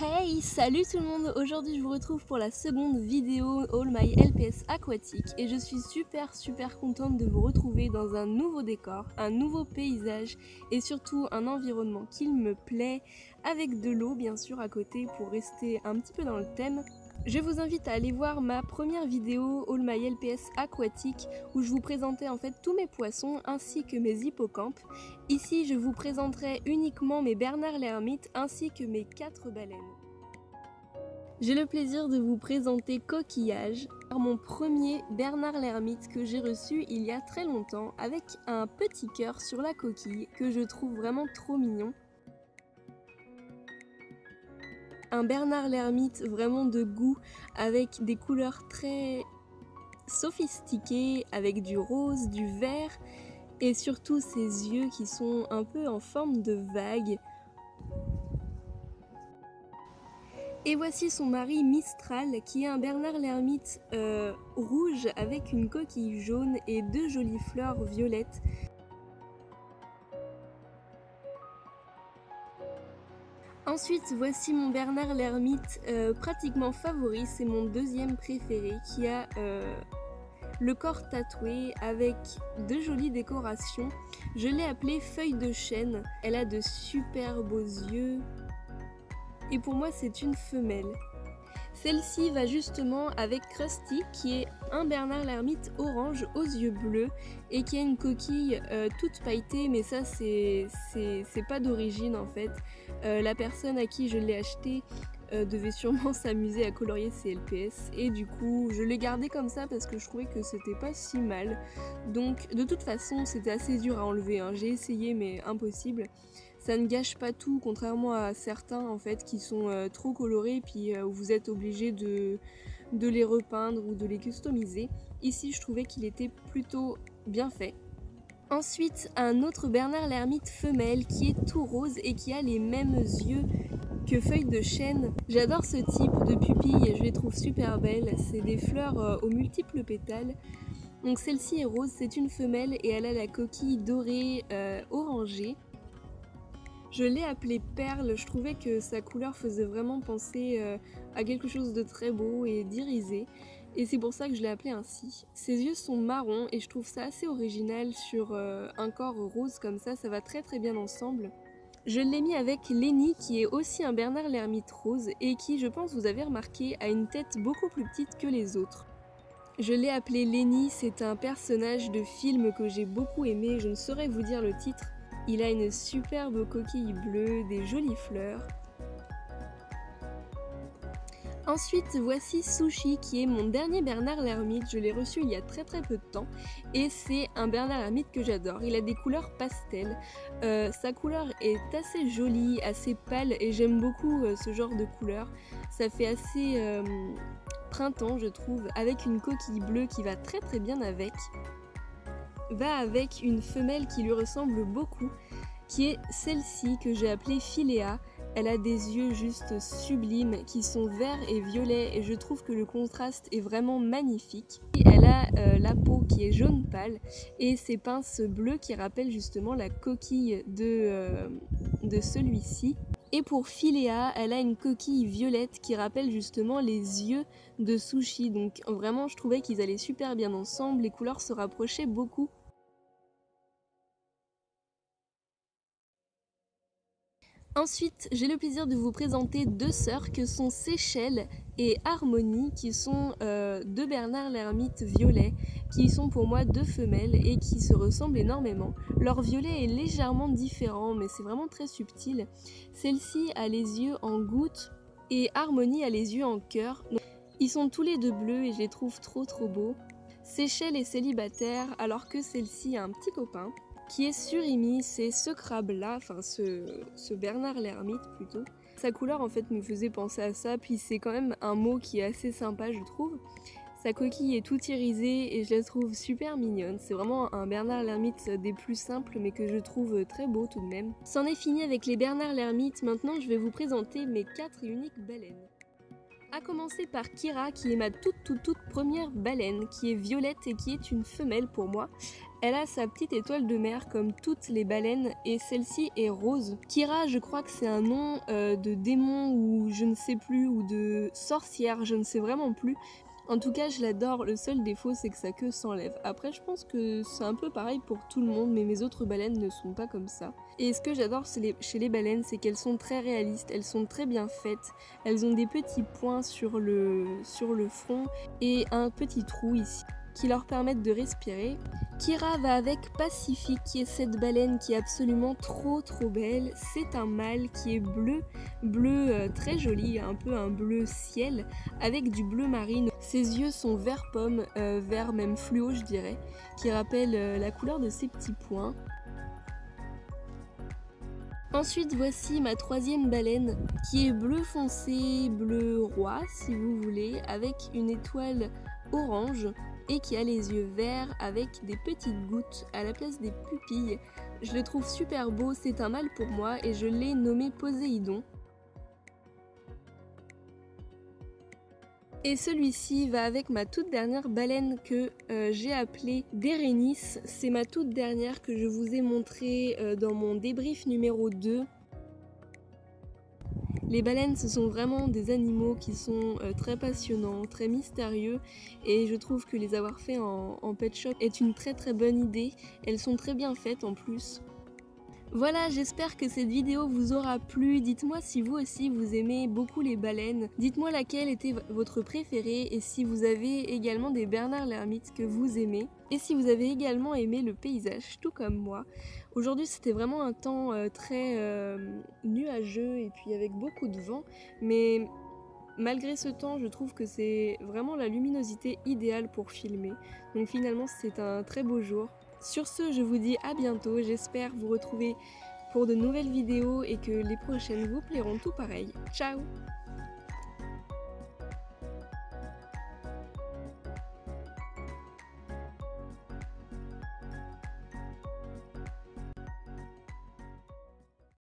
Hey, salut tout le monde! Aujourd'hui je vous retrouve pour la seconde vidéo All My LPS aquatique et je suis super contente de vous retrouver dans un nouveau décor, un nouveau paysage et surtout un environnement qui me plaît avec de l'eau bien sûr à côté pour rester un petit peu dans le thème. Je vous invite à aller voir ma première vidéo All My LPS aquatique où je vous présentais en fait tous mes poissons ainsi que mes hippocampes. Ici je vous présenterai uniquement mes Bernard l'ermite ainsi que mes 4 baleines. J'ai le plaisir de vous présenter Coquillage, mon premier Bernard l'ermite que j'ai reçu il y a très longtemps avec un petit cœur sur la coquille que je trouve vraiment trop mignon. Un Bernard l'ermite vraiment de goût avec des couleurs très sophistiquées, avec du rose, du vert et surtout ses yeux qui sont un peu en forme de vague. Et voici son mari Mistral qui est un Bernard l'ermite rouge avec une coquille jaune et 2 jolies fleurs violettes. Ensuite, voici mon Bernard l'ermite pratiquement favori, c'est mon deuxième préféré qui a le corps tatoué avec de jolies décorations. Je l'ai appelée Feuille de chêne, elle a de super beaux yeux et pour moi c'est une femelle. Celle-ci va justement avec Krusty qui est un Bernard l'ermite orange aux yeux bleus et qui a une coquille toute pailletée, mais ça c'est pas d'origine en fait. La personne à qui je l'ai acheté devait sûrement s'amuser à colorier ses LPS et du coup je l'ai gardé comme ça parce que je trouvais que c'était pas si mal. Donc de toute façon c'était assez dur à enlever, hein. J'ai essayé mais impossible. Ça ne gâche pas tout, contrairement à certains en fait qui sont trop colorés puis où vous êtes obligé de les repeindre ou de les customiser. Ici je trouvais qu'il était plutôt bien fait. Ensuite un autre Bernard l'ermite femelle qui est tout rose et qui a les mêmes yeux que Feuille de chêne. J'adore ce type de pupille et je les trouve super belles. C'est des fleurs aux multiples pétales. Donc celle-ci est rose, c'est une femelle et elle a la coquille dorée orangée. Je l'ai appelée Perle, je trouvais que sa couleur faisait vraiment penser à quelque chose de très beau et d'irisé. Et c'est pour ça que je l'ai appelée ainsi. Ses yeux sont marrons et je trouve ça assez original sur un corps rose comme ça va très bien ensemble. Je l'ai mis avec Lenny qui est aussi un Bernard l'ermite rose et qui, je pense vous avez remarqué, a une tête beaucoup plus petite que les autres. Je l'ai appelé Lenny, c'est un personnage de film que j'ai beaucoup aimé, je ne saurais vous dire le titre. Il a une superbe coquille bleue, des jolies fleurs. Ensuite, voici Sushi qui est mon dernier Bernard l'ermite. Je l'ai reçu il y a très peu de temps et c'est un Bernard l'ermite que j'adore. Il a des couleurs pastel. Sa couleur est assez jolie, assez pâle et j'aime beaucoup ce genre de couleur. Ça fait assez printemps je trouve, avec une coquille bleue qui va très bien avec. Va avec une femelle qui lui ressemble beaucoup, qui est celle-ci que j'ai appelée Philéa. Elle a des yeux juste sublimes qui sont verts et violets et je trouve que le contraste est vraiment magnifique. Elle a la peau qui est jaune pâle et ses pinces bleues qui rappellent justement la coquille de celui-ci. Et pour Philéa, elle a une coquille violette qui rappelle justement les yeux de Sushi. Donc vraiment je trouvais qu'ils allaient super bien ensemble, les couleurs se rapprochaient beaucoup. Ensuite, j'ai le plaisir de vous présenter 2 sœurs que sont Séchelle et Harmonie, qui sont 2 Bernard l'ermite violets, qui sont pour moi 2 femelles et qui se ressemblent énormément. Leur violet est légèrement différent, mais c'est vraiment très subtil. Celle-ci a les yeux en gouttes et Harmonie a les yeux en cœur. Ils sont tous les 2 bleus et je les trouve trop beaux. Séchelle est célibataire alors que celle-ci a un petit copain qui est Surimi, c'est ce crabe-là, enfin ce Bernard l'ermite plutôt. Sa couleur en fait me faisait penser à ça, puis c'est quand même un mot qui est assez sympa je trouve. Sa coquille est toute irisée et je la trouve super mignonne. C'est vraiment un Bernard l'ermite des plus simples mais que je trouve très beau tout de même. C'en est fini avec les Bernard l'ermite, maintenant je vais vous présenter mes 4 uniques baleines. À commencer par Kira qui est ma toute première baleine, qui est violette et qui est une femelle pour moi. Elle a sa petite étoile de mer comme toutes les baleines et celle-ci est rose. Kira, je crois que c'est un nom de démon ou je ne sais plus, ou de sorcière, je ne sais vraiment plus. En tout cas, je l'adore. Le seul défaut, c'est que sa queue s'enlève. Après, je pense que c'est un peu pareil pour tout le monde, mais mes autres baleines ne sont pas comme ça. Et ce que j'adore chez les baleines, c'est qu'elles sont très réalistes, elles sont très bien faites. Elles ont des petits points sur le front et un petit trou ici qui leur permettent de respirer. Kira va avec Pacifique, qui est cette baleine qui est absolument trop belle. C'est un mâle qui est bleu très joli, un peu un bleu ciel, avec du bleu marine. Ses yeux sont vert pomme, vert même fluo je dirais, qui rappelle la couleur de ses petits points. Ensuite, voici ma troisième baleine, qui est bleu foncé, bleu roi si vous voulez, avec une étoile orange et qui a les yeux verts avec des petites gouttes à la place des pupilles. Je le trouve super beau, c'est un mâle pour moi et je l'ai nommé Poséidon. Et celui-ci va avec ma toute dernière baleine que j'ai appelée Dérénice. C'est ma toute dernière que je vous ai montrée dans mon débrief numéro 2. Les baleines, ce sont vraiment des animaux qui sont très passionnants, très mystérieux et je trouve que les avoir fait en pet shop est une très bonne idée. Elles sont très bien faites en plus. Voilà, j'espère que cette vidéo vous aura plu. Dites-moi si vous aussi vous aimez beaucoup les baleines. Dites-moi laquelle était votre préférée et si vous avez également des Bernard l'Ermite que vous aimez. Et si vous avez également aimé le paysage, tout comme moi. Aujourd'hui c'était vraiment un temps très nuageux et puis avec beaucoup de vent. Mais malgré ce temps, je trouve que c'est vraiment la luminosité idéale pour filmer. Donc finalement c'est un très beau jour. Sur ce, je vous dis à bientôt, j'espère vous retrouver pour de nouvelles vidéos et que les prochaines vous plairont tout pareil. Ciao!